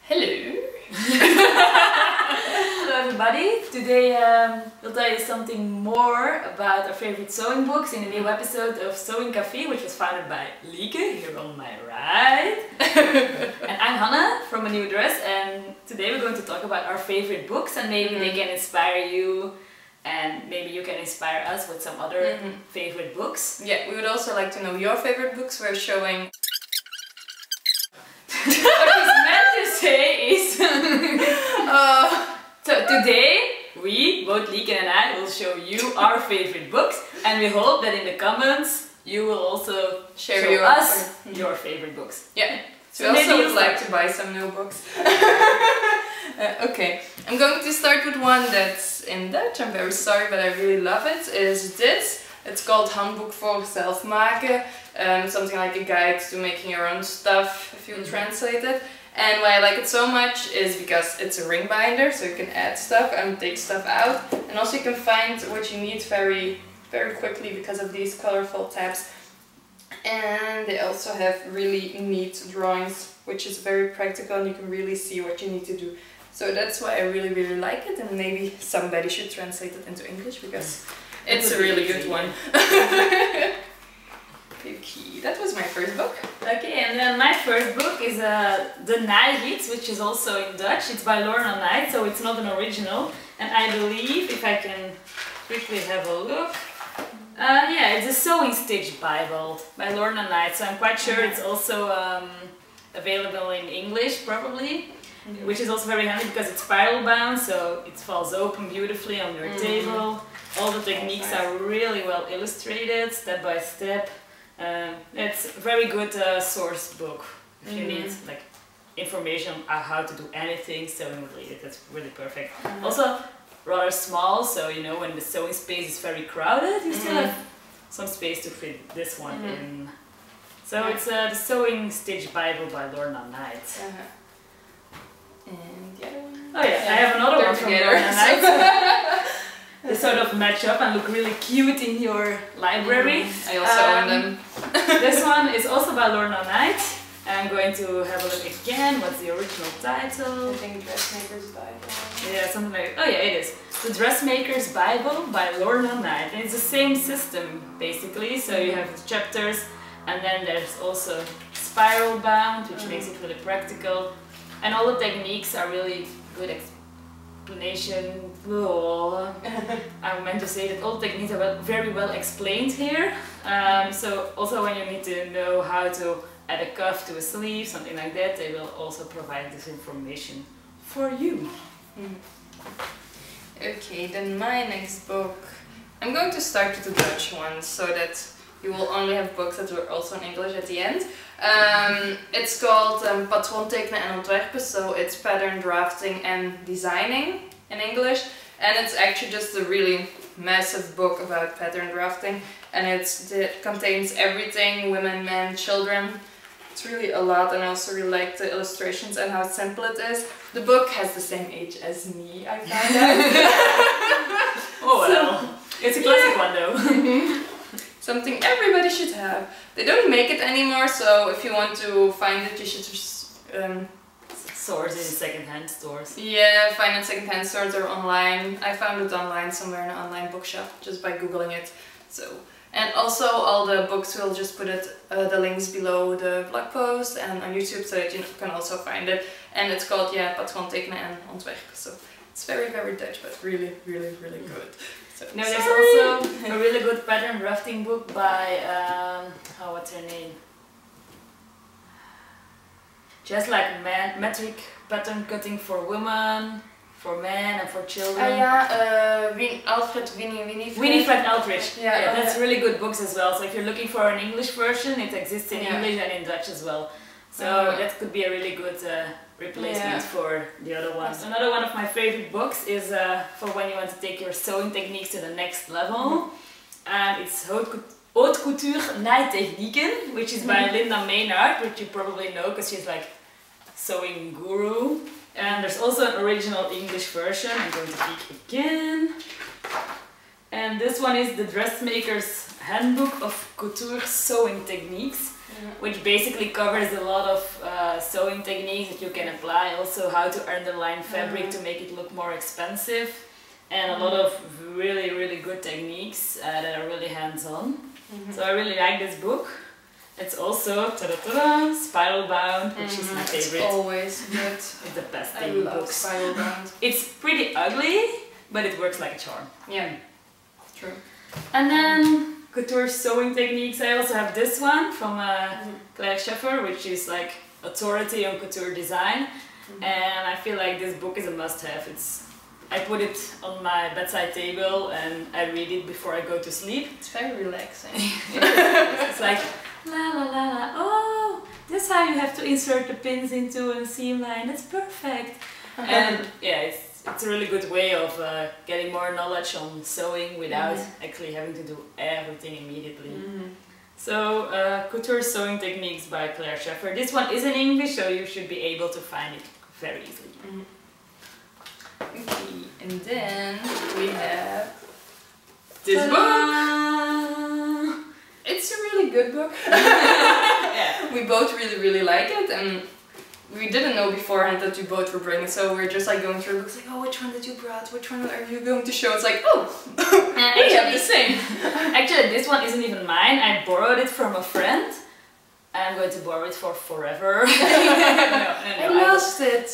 Hello! Hello everybody! Today we'll tell you something more about our favorite sewing books in a new episode of Sewing Café, which was founded by Lieke, here on my right. And I'm Hannah from A New Dress, and today we're going to talk about our favorite books, and maybe they can inspire you, and maybe you can inspire us with some other favorite books. Yeah, we would also like to know your favorite books. We're showing... What he's meant to say is... So today, we, both Lieke and I, will show you our favorite books, and we hope that in the comments you will also show us your favorite books. Yeah, so we also would like to buy some new books. Okay, I'm going to start with one that's in Dutch. I'm very sorry, but I really love it. Is this. It's called Handboek voor zelfmaken, something like a guide to making your own stuff if you translate it. And why I like it so much is because it's a ring binder, so you can add stuff and take stuff out. And also you can find what you need very quickly because of these colorful tabs. And they also have really neat drawings, which is very practical, and you can really see what you need to do. So that's why I really like it, and maybe somebody should translate it into English because it's a really good one. Okay, that was my first book. Okay, and then my first book is The Nijgids, which is also in Dutch. It's by Lorna Knight, so it's not an original. And I believe, if I can quickly have a look, yeah, it's a sewing stitch Bible by Lorna Knight. So I'm quite sure it's also available in English, probably. Which is also very handy because it's spiral bound, so it falls open beautifully on your table. All the techniques are really well illustrated, step by step. It's a very good source book if you need like information on how to do anything sewing related. That's really perfect. Also rather small, so you know when the sewing space is very crowded, you still have some space to fit this one in. So it's the Sewing Stitch Bible by Lorna Knight. And the other one? Oh yeah, I have another one from Lorna Knight. They sort of match up and look really cute in your library. I also own them. This one is also by Lorna Knight. I'm going to have a look again. What's the original title? I think Dressmaker's Bible. Yeah, something like... Oh yeah, it is. The Dressmaker's Bible by Lorna Knight. And it's the same system, basically. So you have the chapters, and then there's also spiral bound, which makes it really practical. And all the techniques are really good explanation. I meant to say that all the techniques are very well explained here. So also when you need to know how to add a cuff to a sleeve, something like that, they will also provide this information for you. Okay, then my next book. I'm going to start with the Dutch one so that you will only have books that are also in English at the end. It's called Patroon tekenen en ontwerpen, so it's pattern drafting and designing in English. And it's actually just a really massive book about pattern drafting, and it contains everything, women, men, children. It's really a lot, and I also really like the illustrations and how simple it is. The book has the same age as me, I found out. Oh well, it's a classic one though. Something everybody should have. They don't make it anymore, so if you want to find it, you should just source in second-hand stores. Yeah, find it second-hand stores or online. I found it online somewhere in an online bookshop just by googling it. So, and also all the books, we'll just put it the links below the blog post and on YouTube so that you can also find it. And it's called Patroon tekenen en ontwerpen. So it's very Dutch, but really good. So, no, there's also a really good pattern drafting book by, what's her name? Just like metric pattern cutting for women, for men and for children. Winifred Aldrich. Yeah, that's really good books as well. So if you're looking for an English version, it exists in English and in Dutch as well. So that could be a really good replacement for the other ones. Another one of my favorite books is for when you want to take your sewing techniques to the next level. And it's Haute Couture Naaitechnieken, which is by Linda Maynard, which you probably know because she's like sewing guru. And there's also an original English version. I'm going to peek again. And this one is The Dressmaker's handbook of couture sewing techniques, which basically covers a lot of sewing techniques that you can apply, also how to underline fabric to make it look more expensive, and a lot of really, really good techniques that are really hands-on. So I really like this book. It's also spiral bound, which is my favorite. It's always good. It's the best I thing love books. spiral bound. It's pretty ugly, but it works like a charm. Yeah, true. And then couture sewing techniques. I also have this one from Claire Scheffer, which is like authority on couture design. And I feel like this book is a must-have. I put it on my bedside table and I read it before I go to sleep. It's very relaxing. It's like la la la la. Oh, this is how you have to insert the pins into a seam line. That's perfect. And yeah, it's a really good way of getting more knowledge on sewing without actually having to do everything immediately. So, Couture Sewing Techniques by Claire Scheffer. This one is in English, so you should be able to find it very easily. Okay, and then we have this book. It's a really good book. Yeah. We both really like it, and we didn't know beforehand that you both were bringing, so we're just like going through books like, oh, which one did you brought? Which one are you going to show? It's like, oh, we have the same. Actually, this one isn't even mine. I borrowed it from a friend. I'm going to borrow it for forever. no, I lost it.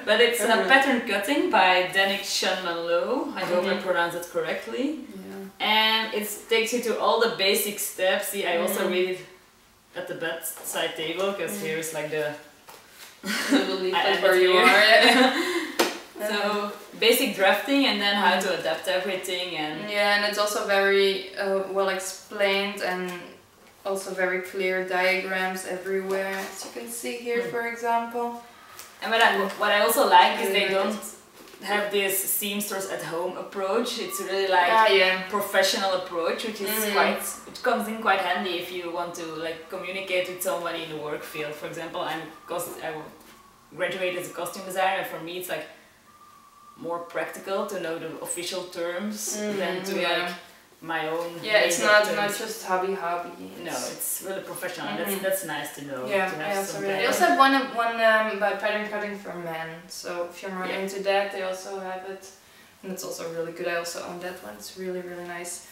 But it's Pattern Cutting by Danik Shanman-Low. I hope I pronounced it correctly. Yeah. And it takes you to all the basic steps. See, I also read it at the bedside table, because here's like the little leaflet where you are. So basic drafting, and then how to adapt everything, and yeah, and it's also very well explained, and also very clear diagrams everywhere, as you can see here, for example. And what I also like is they don't have this seamstress at home approach. It's really like professional approach, which is it comes in quite handy if you want to like communicate with somebody in the work field. For example, I graduated as a costume designer, and for me it's like more practical to know the official terms than to like my own. Yeah, it's not just hobby. No, it's really professional, and that's nice to know. Yeah, to have they also have one about pattern cutting for men. So if you're more into that, they also have it, and it's also really good. I also own that one. It's really nice.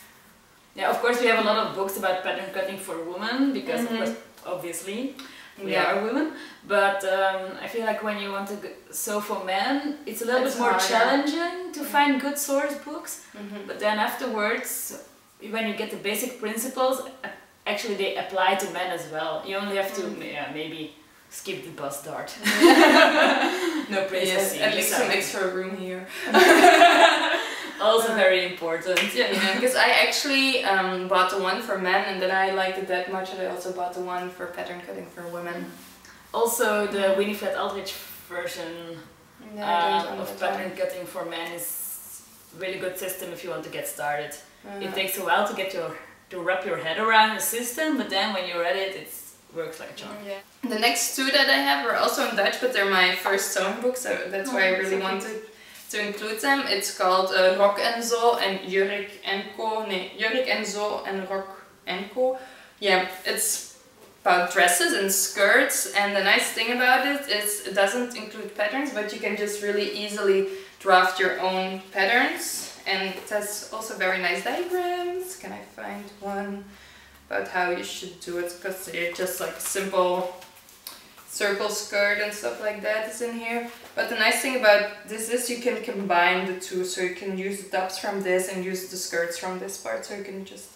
Yeah, of course we have a lot of books about pattern cutting for women, because of course, obviously we are women. But I feel like when you want to sew for men, it's a little bit more challenging to find good source books. But then afterwards, when you get the basic principles, actually they apply to men as well. You only have to maybe skip the bus dart. No princess. At least some extra room here. Also very important. Yeah, because I actually bought the one for men, and then I liked it that much that I also bought the one for pattern cutting for women. Also, the Winifred Aldrich version of pattern cutting for men is a really good system if you want to get started. It takes a while to wrap your head around the system, but then when you're at it, it works like a charm. The next two that I have are also in Dutch, but they're my first sewing books, so that's why I really wanted to include them. It's called Rok en Zo and Jurk en Co. Nee, Jurk en Zo and Rok en Co. Yeah, it's about dresses and skirts, and the nice thing about it is it doesn't include patterns, but you can just really easily draft your own patterns, and it has also very nice diagrams. Can I find one about how you should do it, because they're just like simple circle skirt and stuff like that is in here. But the nice thing about this is you can combine the two, so you can use the tops from this and use the skirts from this part, so you can just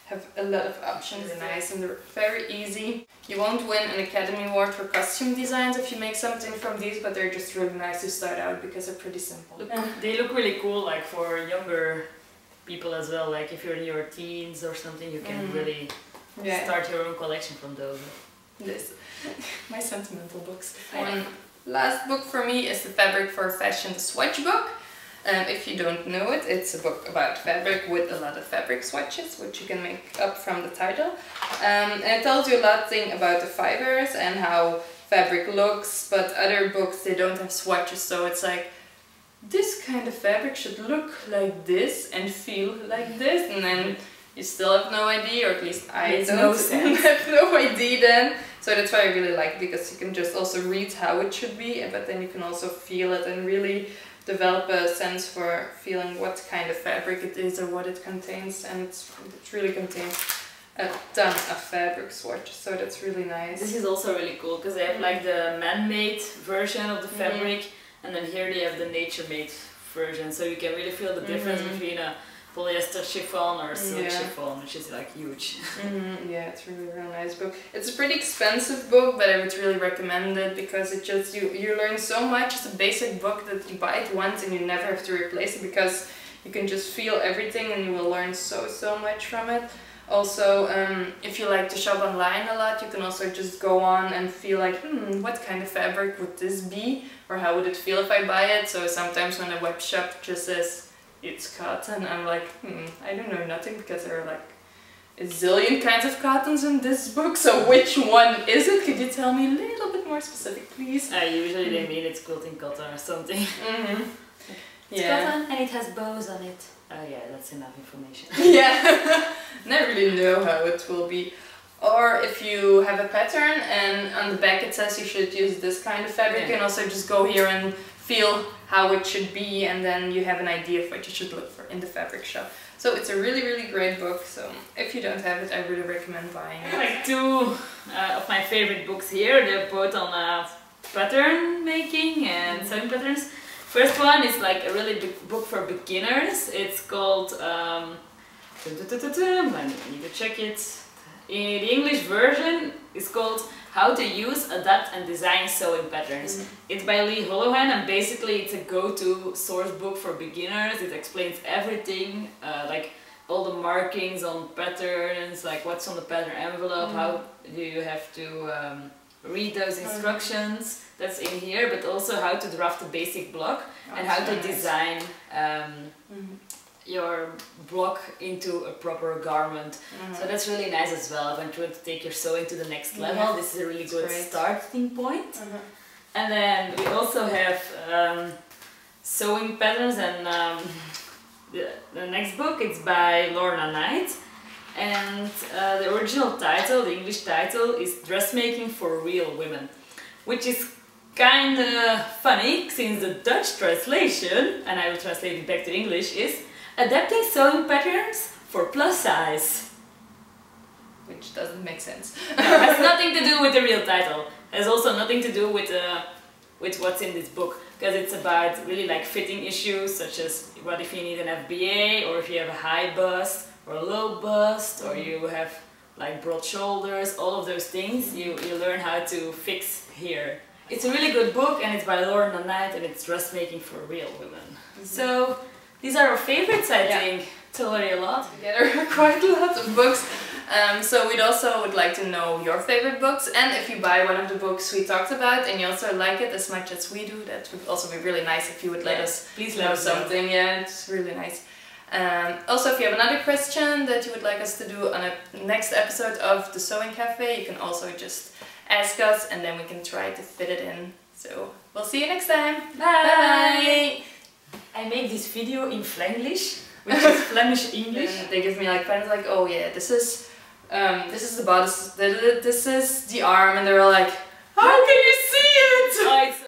have a lot of options. They're nice and they're very easy. You won't win an Academy Award for costume designs if you make something from these, but they're just really nice to start out because they're pretty simple. They look really cool, like for younger people as well. Like if you're in your teens or something, you can really start your own collection from those. This, my sentimental books. One last book for me is the Fabric for Fashion, the Swatch book. If you don't know it, it's a book about fabric with a lot of fabric swatches, which you can make up from the title. And it tells you a lot about the fibers and how fabric looks, but other books, they don't have swatches, so it's like, this kind of fabric should look like this and feel like this, and then you still have no idea, or at least I Makes don't no sense. have no idea then. So that's why I really like it, because you can just also read how it should be, but then you can also feel it and really develop a sense for feeling what kind of fabric it is or what it contains, and it really contains a ton of fabric swatches, so that's really nice. This is also really cool because they have like the man-made version of the fabric, and then here they have the nature-made version, so you can really feel the difference between a polyester chiffon or a silk chiffon, which is like huge. Yeah, it's really nice book. It's a pretty expensive book, but I would really recommend it because it just you learn so much. It's a basic book that you buy it once and you never have to replace it, because you can just feel everything and you will learn so much from it. Also, if you like to shop online a lot, you can also just go on and feel like, what kind of fabric would this be? Or how would it feel if I buy it? So sometimes when a web shop just says it's cotton, I'm like, I don't know nothing, because there are like a zillion kinds of cottons in this book, so which one is it? Could you tell me a little bit more specific, please? Usually they mean it's quilting cotton or something. It's cotton and it has bows on it. Oh yeah, that's enough information. Yeah, and I really know how it will be. Or if you have a pattern and on the back it says you should use this kind of fabric, you can also just go here and feel how it should be, and then you have an idea of what you should look for in the fabric shop. So it's a really great book, so if you don't have it, I really recommend buying it. I have two of my favorite books here. They're both on pattern making and sewing patterns. First one is like a really big book for beginners. It's called, I need to check it. In the English version, it's called How to Use, Adapt and Design Sewing Patterns. It's by Lee Holohan, and basically it's a go-to source book for beginners. It explains everything, like all the markings on patterns, like what's on the pattern envelope, how do you have to read those instructions. That's in here, but also how to draft a basic block and how to design your block into a proper garment. So that's really nice as well. If you want to take your sewing to the next level, this is a really good starting point. And then we also have sewing patterns, and the next book, it's by Lorna Knight, and the original title, the English title, is Dressmaking for Real Women, which is kind of funny since the Dutch translation, and I will translate it back to English, is Adapting Sewing Patterns for Plus Size. Which doesn't make sense. No, it has nothing to do with the real title. It has also nothing to do with what's in this book, because it's about really like fitting issues, such as what if you need an FBA, or if you have a high bust or a low bust, or you have like broad shoulders, all of those things you learn how to fix here. It's a really good book, and it's by Lorna Knight, and it's Dressmaking for Real Women. So these are our favorites, I think. It's already a lot. Yeah, there are quite a lot of books. So we'd also would like to know your favorite books, and if you buy one of the books we talked about and you also like it as much as we do, that would also be really nice if you would let us know something. Yeah, it's really nice. Also, if you have another question that you would like us to do on a next episode of the Sewing Cafe, you can also just ask us, and then we can try to fit it in. So we'll see you next time. Bye! Bye! I make this video in Flanglish, which is Flemish English. And they give me like pens like, oh yeah, this is the bodice, this is the arm, and they're all like, how can you see it? Oh, it's